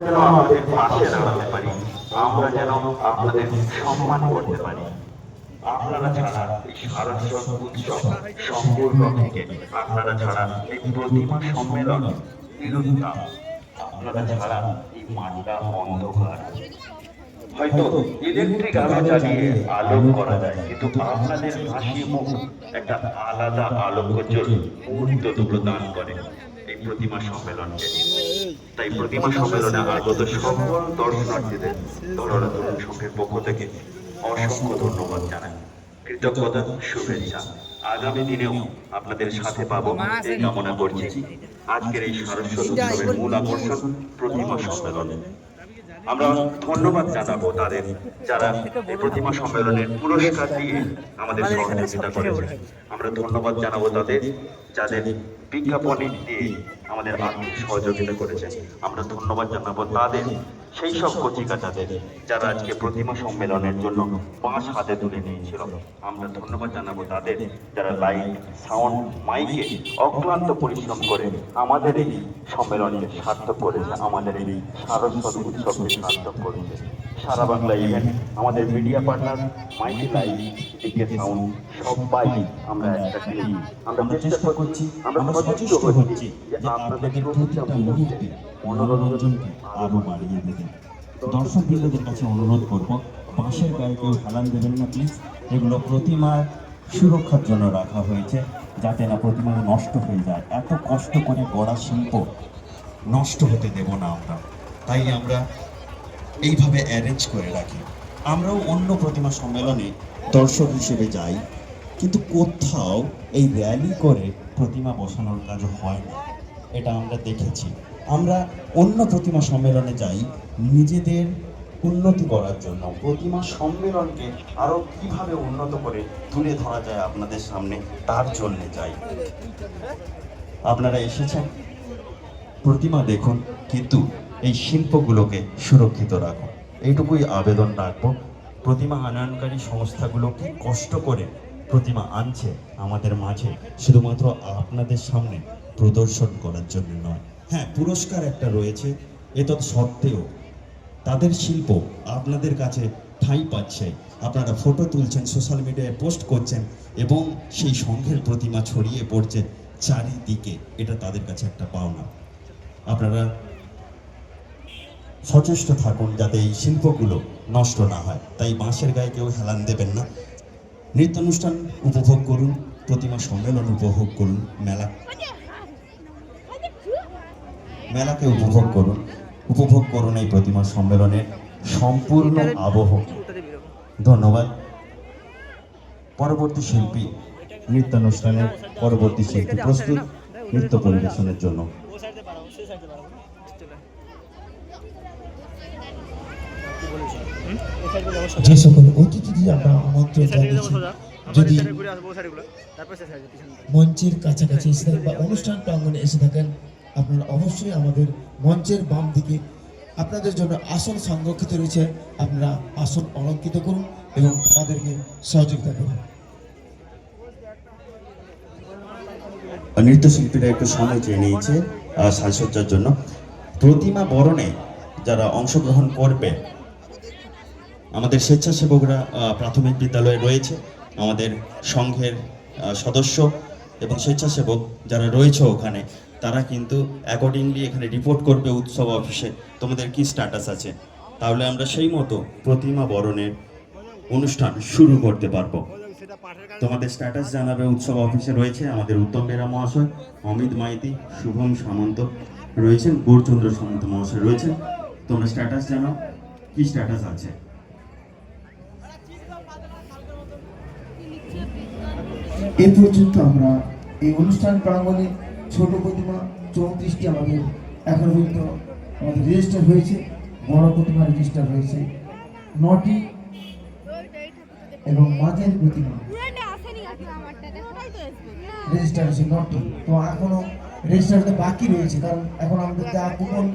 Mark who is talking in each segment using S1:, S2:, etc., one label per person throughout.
S1: যেন আমাদের পাশে দাঁড়াতে পারি, আমরা যেন আপনাদের সম্মান করতে পারি। আপনারা ছাড়া এই সারস্বত উৎসব সম্পূর্ণ থেকে, আপনারা ছাড়া এই প্রতিমা সম্মেলন নিরুত্তম, আপনারা ছাড়া এই মাঠটা অন্ধকার। হয়তো ইলেকট্রিক আলো জ্বালিয়ে আলোক করা যায়, কিন্তু আপনাদের হাসি মুখ একটা আলাদা আলোকোজ্জ্বল মুহূর্ত প্রদান করে এই প্রতিমা সম্মেলনকে। তাই প্রতিমা সম্মেলনে আগত সকল দর্শনার্থীদের ধরলা তরুণ সংঘের পক্ষ থেকে অসংখ্য ধন্যবাদ জানাই, কৃতজ্ঞতা, শুভেচ্ছা। আগামী দিনেও আপনাদের সাথে পাবো এই কামনা করছি। আজকের এই সারস্বত উৎসবের মূল আকর্ষণ প্রতিমা সম্মেলন। আমরা ধন্যবাদ জানাবো তাদের, যারা এই প্রতিমা সম্মেলনের পুরস্কার দিয়ে আমাদের সহযোগিতা করেছে। আমরা ধন্যবাদ জানাবো তাদের, যাদের বিজ্ঞাপন দিয়ে আমাদের আর্থিক সহযোগিতা করেছেন। আমরা ধন্যবাদ জানাবো তাদের, সেই সব কচিকাচাদের যারা আজকে প্রতিমা সম্মেলনের জন্য বাঁশ হাতে তুলে নিয়েছিল। আমরা ধন্যবাদ জানাবো তাদের, যারা লাইট, সাউন্ড, মাইকে অক্লান্ত পরিশ্রম করে আমাদের এই সম্মেলনকে সার্থক করেছে, আমাদের এই সারস্বত উৎসবকে সার্থক করেছে। সারা বাংলা ইভেন্ট, আমাদের media partner, Mighty Light, DK Sound, সবাই আমরা একটা টিম। আমরা চেষ্টা করছি, আমরা সচেষ্ট হচ্ছি যে আপনাদের প্রতিটা মুহূর্তে মনোরঞ্জনকে আরো বাড়িয়ে দেবেন।
S2: দর্শক বৃন্দদের কাছে অনুরোধ করব, বাঁশের গায়ে কেউ হেলান দেবেন না প্লিজ। এগুলো প্রতিমার সুরক্ষার জন্য রাখা হয়েছে, যাতে না প্রতিমা নষ্ট হয়ে যায়। এত কষ্ট করে গড়া শিল্প নষ্ট হতে দেব না আমরা, তাই আমরা এইভাবে অ্যারেঞ্জ করে রাখি। আমরাও অন্য প্রতিমা সম্মেলনে দর্শক হিসেবে যাই, কিন্তু কোথাও এই র্যালি করে প্রতিমা বসানোর কাজ হয় না, এটা আমরা দেখেছি। আমরা অন্য প্রতিমা সম্মেলনে যাই নিজেদের উন্নতি করার জন্য, প্রতিমা সম্মেলনকে আরো কিভাবে উন্নত করে তুলে ধরা যায় আপনাদের সামনে, তার জন্য যাই। আপনারা এসেছেন, প্রতিমা দেখুন, কিন্তু এই শিল্পগুলোকে সুরক্ষিত রাখুন, এইটুকুই আবেদন রাখবো। প্রতিমা আনয়নকারী সংস্থাগুলো কি কষ্ট করে প্রতিমা আনছে আমাদের মাঝে, শুধুমাত্র আপনাদের সামনে প্রদর্শন করার জন্য নয়। হ্যাঁ, পুরস্কার একটা রয়েছে, এতৎ সত্ত্বেও তাদের শিল্প আপনাদের কাছে ঠাঁই পাচ্ছে। আপনারা ফটো তুলছেন, সোশ্যাল মিডিয়ায় পোস্ট করছেন, এবং সেই সংঘের প্রতিমা ছড়িয়ে পড়ছে চারিদিকে, এটা তাদের কাছে একটা পাওনা। আপনারা সচেষ্ট থাকুন যাতে এই শিল্পগুলো নষ্ট না হয়, তাই বাঁশের গায়ে কেউ হেলান দেবেন না। নৃত্যানুষ্ঠান উপভোগ করুন, প্রতিমা সম্মেলন উপভোগ করুন, মেলাকে উপভোগ করুন এই প্রতিমা সম্মেলনের সম্পূর্ণ আবহ। ধন্যবাদ। পরবর্তী শিল্পী, নৃত্যানুষ্ঠানের পরবর্তী শিল্পী প্রস্তুত নৃত্য পরিবেশনের জন্য।
S3: যে সকল অতিথি আমরা আমন্ত্রণ জানিয়েছি, যদি মঞ্চের কাছাকাছি এসে থাকেন বা অনুষ্ঠান প্রাঙ্গণে এসে থাকেন, আপনারা অবশ্যই আমাদের মঞ্চের বাম দিকে আপনাদের জন্য আসন সংরক্ষিত রয়েছে, আপনারা আসন অলঙ্কৃত করুন এবং আমাদেরকে সহযোগিতা করুন।
S2: নৃত্যশিল্পীরা একটু সময় চেয়ে নিয়েছে সাজসজ্জার জন্য। প্রতিমা বরণে যারা অংশগ্রহণ করবে, আমাদের স্বেচ্ছাসেবকরা প্রাথমিক বিদ্যালয়ে রয়েছে, আমাদের সংঘের সদস্য এবং স্বেচ্ছাসেবক যারা রয়েছে ওখানে, তারা কিন্তু অ্যাকর্ডিংলি এখানে রিপোর্ট করবে উৎসব অফিসে তোমাদের কি স্ট্যাটাস আছে, তাহলে আমরা সেই মতো প্রতিমা বরণের অনুষ্ঠান শুরু করতে পারবো। তোমাদের স্ট্যাটাস জানাবে উৎসব অফিসে রয়েছে আমাদের উত্তম বেরা মহাশয়, অমিত মাইতি, শুভম সামন্ত রয়েছেন, গৌরচন্দ্র সামন্ত মহাশয় রয়েছেন। তোমরা স্ট্যাটাস জানাও, কি স্ট্যাটাস আছে।
S3: এ পর্যন্ত আমরা এই অনুষ্ঠান প্রাঙ্গণে ছোট প্রতিমা 34টি আমাদের এখন পর্যন্ত আমাদের রেজিস্টার হয়েছে, বড় প্রতিমা রেজিস্টার হয়েছে 9টি, এবং মাঝের প্রতিমা রেজিস্টার হয়েছে 9টি। তো এখনো রেজিস্টার হতে বাকি রয়েছে, কারণ এখন আমাদের যা কুপন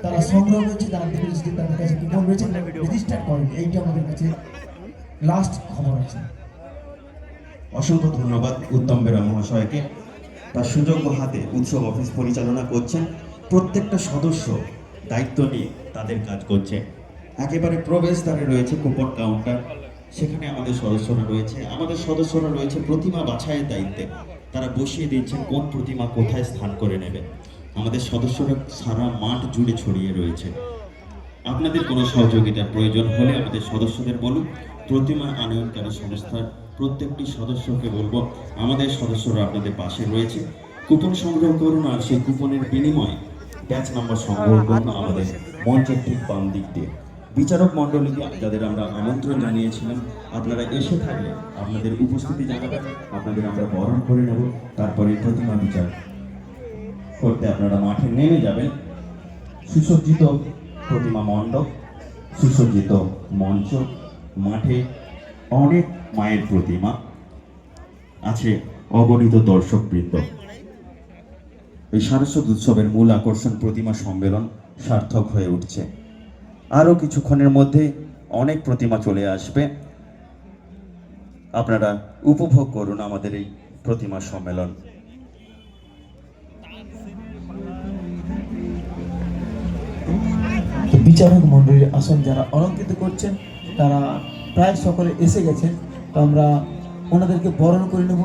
S3: তারা সংগ্রহ করেছে, তাদের কাছে কুপন রয়েছে, রেজিস্টার করেন, এইটা আমাদের কাছে লাস্ট খবর আছে।
S2: অসংখ্য ধন্যবাদ উত্তম বেরা মহাশয়কে, তার সুযোগ্য হাতে উৎসব অফিস পরিচালনা করছেন। প্রত্যেকটা সদস্য দায়িত্ব নিয়ে তাদের কাজ করছে। একেবারে প্রবেশদ্বারে রয়েছে কুপন কাউন্টার, সেখানে আমাদের সদস্যরা রয়েছে প্রতিমা বাছাইয়ের দায়িত্বে। তারা বসিয়ে দিচ্ছেন কোন প্রতিমা কোথায় স্থান করে নেবে। আমাদের সদস্যরা সারা মাঠ জুড়ে ছড়িয়ে রয়েছে। আপনাদের কোনো সহযোগিতার প্রয়োজন হলে আমাদের সদস্যদের বলুন। প্রতিমা আনয়নকারী সংস্থার প্রত্যেকটি সদস্যকে বলবো, আমাদের সদস্যরা আপনাদের পাশে রয়েছে। কুপন সংগ্রহ করুন, আর সেই কুপনের বিনিময়ে ব্যাচ নাম্বার সংগ্রহ করুন আমাদের মঞ্চের ঠিক বাম দিক দিয়ে। বিচারক মণ্ডলীকে যাদের আমরা আমন্ত্রণ জানিয়েছিলাম, আপনারা এসে থাকলে আপনাদের উপস্থিতি জানাবেন, আপনাদের আমরা বরণ করে নেব। তারপরে প্রতিমা বিচার করতে আপনারা মাঠে নেমে যাবেন। সুসজ্জিত প্রতিমা মণ্ডপ, সুসজ্জিত মঞ্চ, মাঠে অনেক মায়ের প্রতিমা আছে, অগণিত দর্শকবৃন্দ। এই সারস্বত উৎসবের মূল আকর্ষণ প্রতিমা সম্মেলন সার্থক হয়ে উঠছে। আরও কিছুক্ষণের মধ্যে অনেক প্রতিমা চলে আসবে। আপনারা উপভোগ করুন আমাদের এই প্রতিমা সম্মেলন।
S3: বিচারক মণ্ডলীর আসন যারা অলঙ্কৃত করছেন তারা প্রায় সকলে এসে গেছেন। তো আমরা ওনাদেরকে বরণ করে নেব।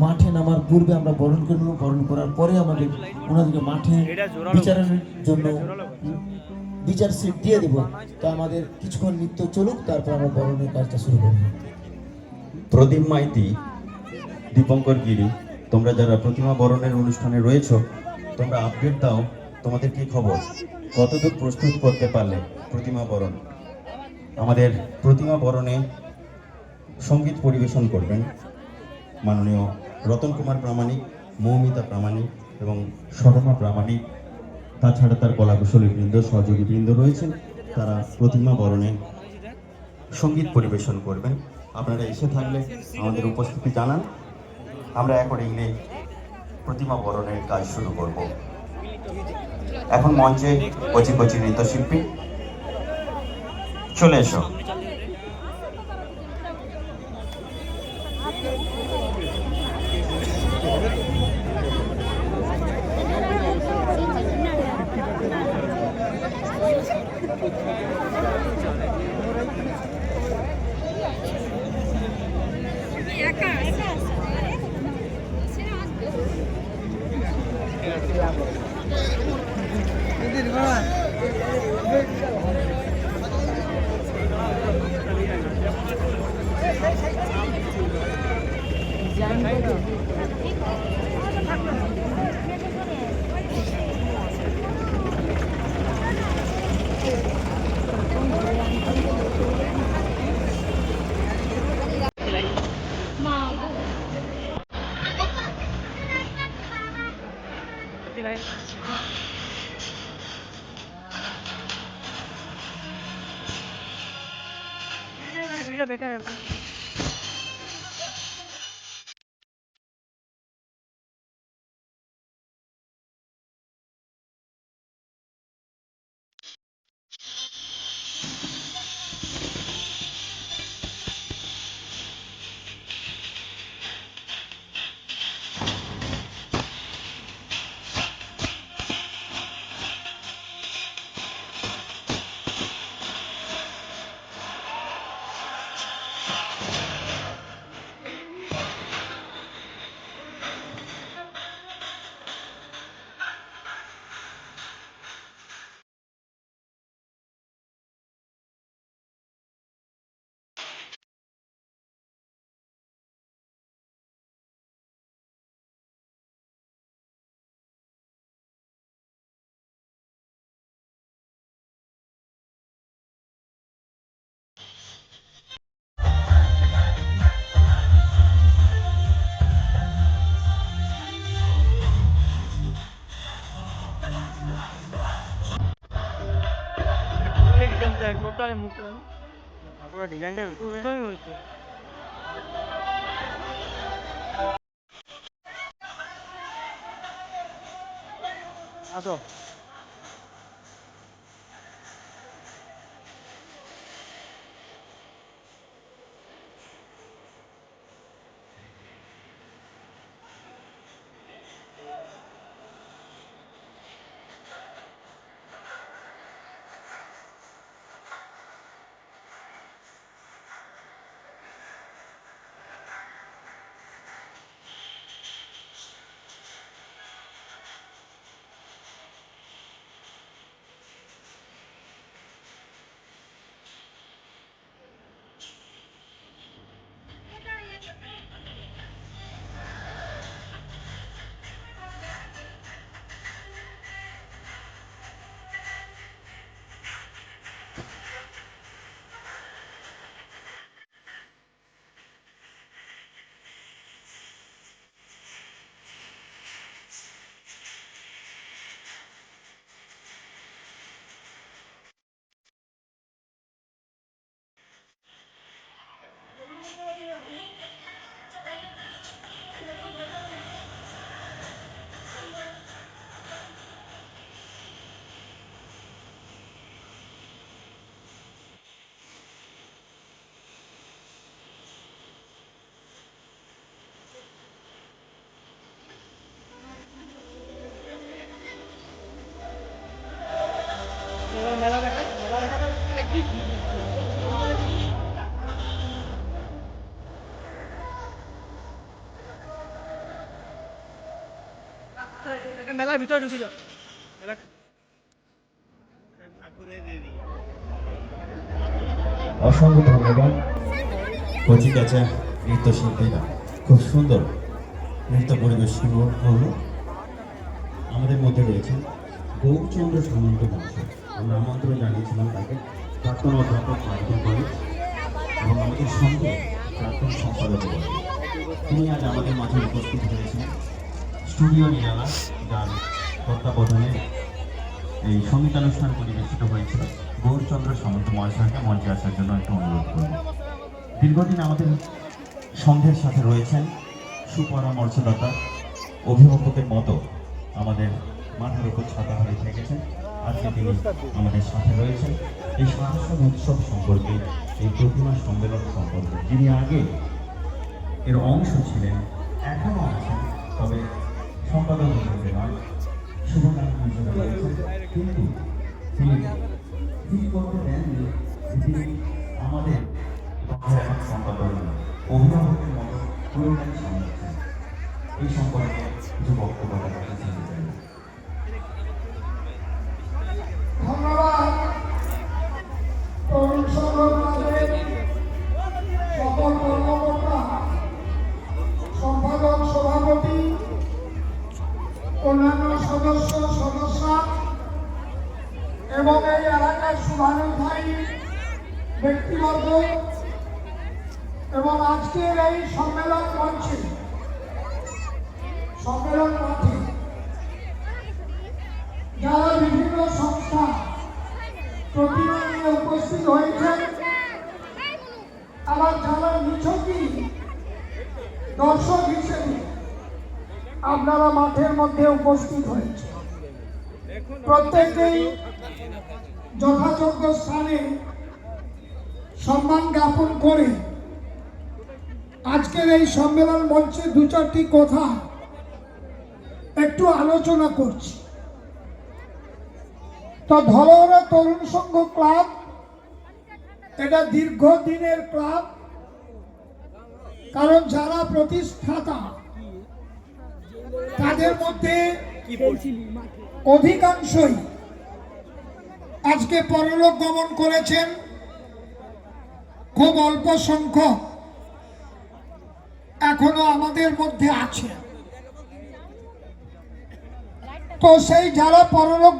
S3: মাঠে নামার পূর্বে আমরা বরণ করে নেব। বরণ করার পরে আমাদের ওনাদেরকে মাঠে বিচারের জন্য বিচার সিট দিয়ে দেব। তো আমাদের কিছুক্ষণ নৃত্য চলুক, তারপর আমরা বরণের কাজটা শুরু করব।
S2: প্রদীপ মাইতি, দীপঙ্কর গিরি, তোমরা যারা প্রতিমা বরণের অনুষ্ঠানে রয়েছো, তোমরা আপডেট দাও, তোমাদের কি খবর, কতদূর প্রস্তুত করতে পারলে প্রতিমা বরণ। আমাদের প্রতিমা বরণে সঙ্গীত পরিবেশন করবেন মাননীয় রতন কুমার প্রামাণিক, মৌমিতা প্রামাণিক এবং শর্মা প্রামাণিক। তাছাড়া তার কলাকুশলী বৃন্দ, সহযোগী বৃন্দ রয়েছেন, তারা প্রতিমা বরণে সঙ্গীত পরিবেশন করবেন। আপনারা এসে থাকলে আমাদের উপস্থিতি জানান, আমরা অ্যাকর্ডিংলি প্রতিমা বরণের কাজ শুরু করব। এখন মঞ্চে কচি কচি নৃত্যশিল্পী চলে এসো।
S4: একা একা আছে সেরা আসবে এটা বেকার ব্যাপার একদম দেখ টোটাল মুখ পুরো ডিজাইনটা পুরোই হয়েছে আসো মেলার ভিতরে ঢুকে যাও মেলা
S2: অসংখ্য ধন্যবাদ কচিকাঁচা নৃত্যশিল্পীরা খুব সুন্দর নৃত্য পরিবেশন হলো। আমাদের মধ্যে রয়েছেন গৌরচন্দ্র সামন্ত মহাশয়। আমরা আমন্ত্রণ জানিয়েছিলাম তাকে, প্রাক্তন অধ্যাপক মাইকেল কলেজ এবং আমাদের সঙ্গে প্রাক্তন সম্পাদক। তিনি আজ আমাদের মাঝে উপস্থিত হয়েছেন। স্টুডিও নিরালা, যার তত্ত্বাবধানে এই সঙ্গীতানুষ্ঠান পরিবেশিত হয়েছিল। গৌরচন্দ্র সামন্ত মহাশয়কে মঞ্চে আসার জন্য একটু অনুরোধ করব। দীর্ঘদিন আমাদের সংঘের সাথে রয়েছেন সুপরামর্শদাতা, অভিভাবকের মতো আমাদের মাথার উপর ছাতা হয়ে থেকেছেন। আজকে তিনি আমাদের সাথে রয়েছেন এই সারস্বত উৎসব সম্পর্কে, এই প্রতিমা সম্মেলন সম্পর্কে। যিনি আগে এর অংশ ছিলেন, এখনও আছেন, তবে সম্পাদক হিসেবে নয়, শুভকামনা হিসেবে রয়েছেন। কিন্তু তিনি ঠিক করতে দেননি যে তিনি আমাদের এখন সম্পাদক অভিভাবকের মতো পুরোটাই সামলাচ্ছেন। এই সম্পর্কে কিছু বক্তব্য রাখতে চাই।
S5: ধন্যবাদ তরুণ সংগ্রামের সকল কর্মকর্তা, সম্পাদক, সভাপতি, অন্যান্য সদস্যা এবং এই এলাকার শুভানুধ্যায়ী ব্যক্তিবর্গ এবং আজকের এই সম্মেলন মাঠে যারা বিভিন্ন সংস্থা প্রতিমা নিয়ে উপস্থিত হয়েছেন, আবার যারা নিছকই দর্শক হিসেবে আপনারা মাঠের মধ্যে উপস্থিত হয়েছে, প্রত্যেকেই যথাযোগ্য স্থানে সম্মান জ্ঞাপন করে আজকের এই সম্মেলন মঞ্চে দু চারটি কথা একটু আলোচনা করছি। তো ধলওরা তরুণ সংঘ ক্লাব এটা দীর্ঘদিনের ক্লাব, কারণ যারা প্রতিষ্ঠাতা তাদের মধ্যে অধিকাংশই আজকে পরলোক গমন করেছেন, খুব অল্প সংখ্যক এখনো আমাদের মধ্যে আছে। তো সেই যারা পরলোক